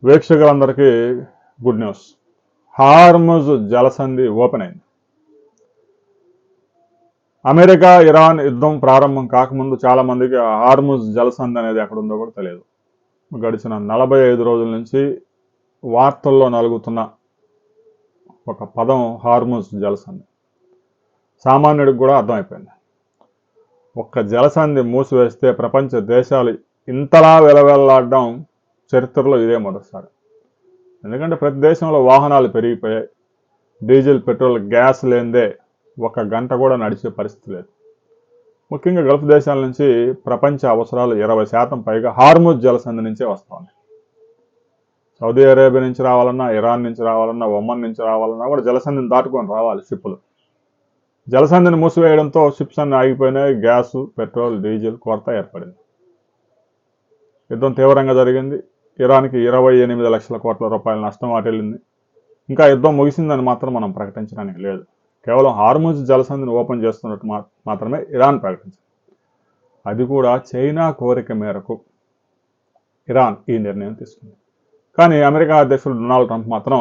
వీక్షకులందరికీ good news. Hormuz జలసంధి open అయింది. అమెరికా ఇరాన్ యుద్ధం ప్రారంభం కాకముందు చాలా మందికి హార్ముజ్ జలసంధి అనేది ఎక్కడ ఉందో కూడా తెలియదు. గడిచిన 45 రోజుల నుంచి వార్తల్లో నలుగుతున్న ఒక పదం హార్ముజ్ జలసంధి. సామాన్యుడికి కూడా అర్థమైపోయింది. ఒక్క జలసంధి మూసివేస్తే ప్రపంచ దేశాలు ఇంతలా వెలవెల్లాడడం చరిత్రలో ఇదే మొదటిసారి. ఎందుకంటే ప్రతి దేశంలో వాహనాలు పెరిగిపోయాయి. డీజిల్, పెట్రోల్, గ్యాస్ లేనిదే ఒక గంట కూడా నడిచే పరిస్థితి లేదు. ముఖ్యంగా గల్ఫ్ దేశాల నుంచి ప్రపంచ అవసరాలు 20% పైగా హార్ముజ్ జలసంధి నుంచే వస్తూ ఉన్నాయి. సౌదీ అరేబియా నుంచి రావాలన్నా, ఇరాన్ నుంచి రావాలన్నా, ఒమన్ నుంచి రావాలన్నా కూడా జలసంధిని దాటుకొని రావాలి షిప్పులు. జలసంధిని మూసివేయడంతో షిప్స్ అన్ని ఆగిపోయినాయి. గ్యాసు, పెట్రోల్, డీజిల్ కొరత ఏర్పడింది. యుద్ధం తీవ్రంగా జరిగింది. ఇరాన్కి 28 లక్షల కోట్ల రూపాయల నష్టం వాటిల్లింది. ఇంకా యుద్ధం ముగిసిందని మాత్రం మనం ప్రకటించడానికి లేదు. కేవలం హార్ముజ్ జలసంధిని ఓపెన్ చేస్తున్నట్టు మాత్రమే ఇరాన్ ప్రకటించింది. అది కూడా చైనా కోరిక మేరకు ఇరాన్ ఈ నిర్ణయం తీసుకుంది. కానీ అమెరికా అధ్యక్షుడు డొనాల్డ్ ట్రంప్ మాత్రం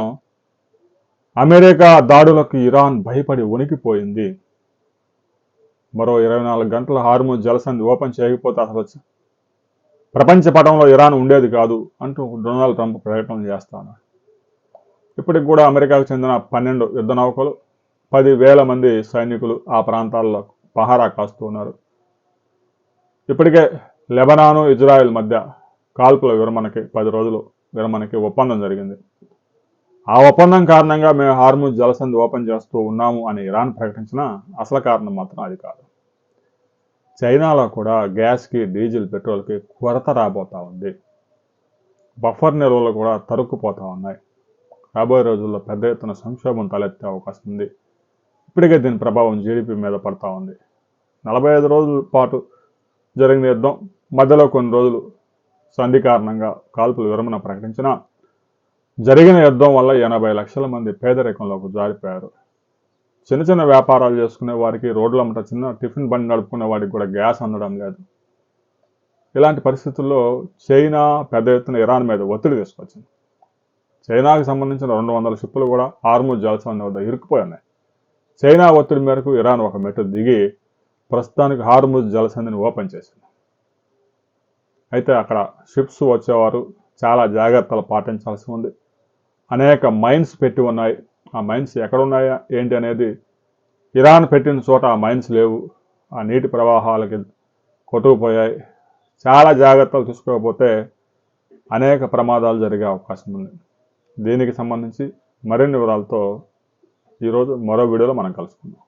అమెరికా దాడులకు ఇరాన్ భయపడి వణికిపోయింది. మరో 24 గంటల హార్ముజ్ జలసంధి ఓపెన్ చేయకపోతే అసలు ప్రపంచ పటంలో ఇరాన్ ఉండేది కాదు అంటూ డొనాల్డ్ ట్రంప్ ప్రకటన చేస్తా ఉన్నారు. ఇప్పటికి కూడా అమెరికాకు చెందిన 12 యుద్ధ నౌకలు, 10,000 మంది సైనికులు ఆ ప్రాంతాల్లో పహారా కాస్తూ ఉన్నారు. ఇప్పటికే లెబనాను, ఇజ్రాయెల్ మధ్య కాల్పుల విరమణకి 10 రోజులు విరమణకి ఒప్పందం జరిగింది. ఆ ఒప్పందం కారణంగా మేము హార్ముజ్ జలసంధి ఓపెన్ చేస్తూ ఉన్నాము అని ఇరాన్ ప్రకటించినా అసలు కారణం మాత్రం అది కాదు. చైనాలో కూడా గ్యాస్కి, డీజిల్, పెట్రోల్కి కొరత రాబోతూ ఉంది. బఫర్ నిల్వలు కూడా తరుక్కుపోతూ ఉన్నాయి. రాబోయే రోజుల్లో పెద్ద ఎత్తున సంక్షోభం తలెత్తే అవకాశం ఉంది. ఇప్పటికే దీని ప్రభావం జీడిపి మీద పడతా ఉంది. 45 రోజుల పాటు జరిగిన యుద్ధం మధ్యలో కొన్ని రోజులు సంధి కారణంగా కాల్పుల విరమణ ప్రకటించినా జరిగిన యుద్ధం వల్ల 80 లక్షల మంది పేదరికంలోకి జారిపోయారు. చిన్న చిన్న వ్యాపారాలు చేసుకునే వారికి, రోడ్లమ్మట చిన్న టిఫిన్ బండి నడుపుకునే వాడికి కూడా గ్యాస్ అందడం లేదు. ఇలాంటి పరిస్థితుల్లో చైనా పెద్ద ఎత్తున ఇరాన్ మీద ఒత్తిడి తీసుకొచ్చింది. చైనాకు సంబంధించిన 200 షిప్పులు కూడా హార్ముజ్ జలసంధి వద్ద ఇరుక్కుపోయి ఉన్నాయి. చైనా ఒత్తిడి మేరకు ఇరాన్ ఒక మెట్టు దిగి ప్రస్తుతానికి హార్ముజ్ జలసంధిని ఓపెన్ చేసింది. అయితే అక్కడ షిప్స్ వచ్చేవారు చాలా జాగ్రత్తలు పాటించాల్సి ఉంది. అనేక మైన్స్ పెట్టి ఉన్నాయి. ఆ మైన్స్ ఎక్కడున్నాయా ఏంటి అనేది ఇరాన్ పెట్టిన చోట ఆ మైన్స్ లేవు. ఆ నీటి ప్రవాహాలకి కొట్టుకుపోయాయి. చాలా జాగ్రత్తలు తీసుకోకపోతే అనేక ప్రమాదాలు జరిగే అవకాశం ఉంది. దీనికి సంబంధించి మరిన్ని వివరాలతో ఈరోజు మరో వీడియోలో మనం కలుసుకుందాం.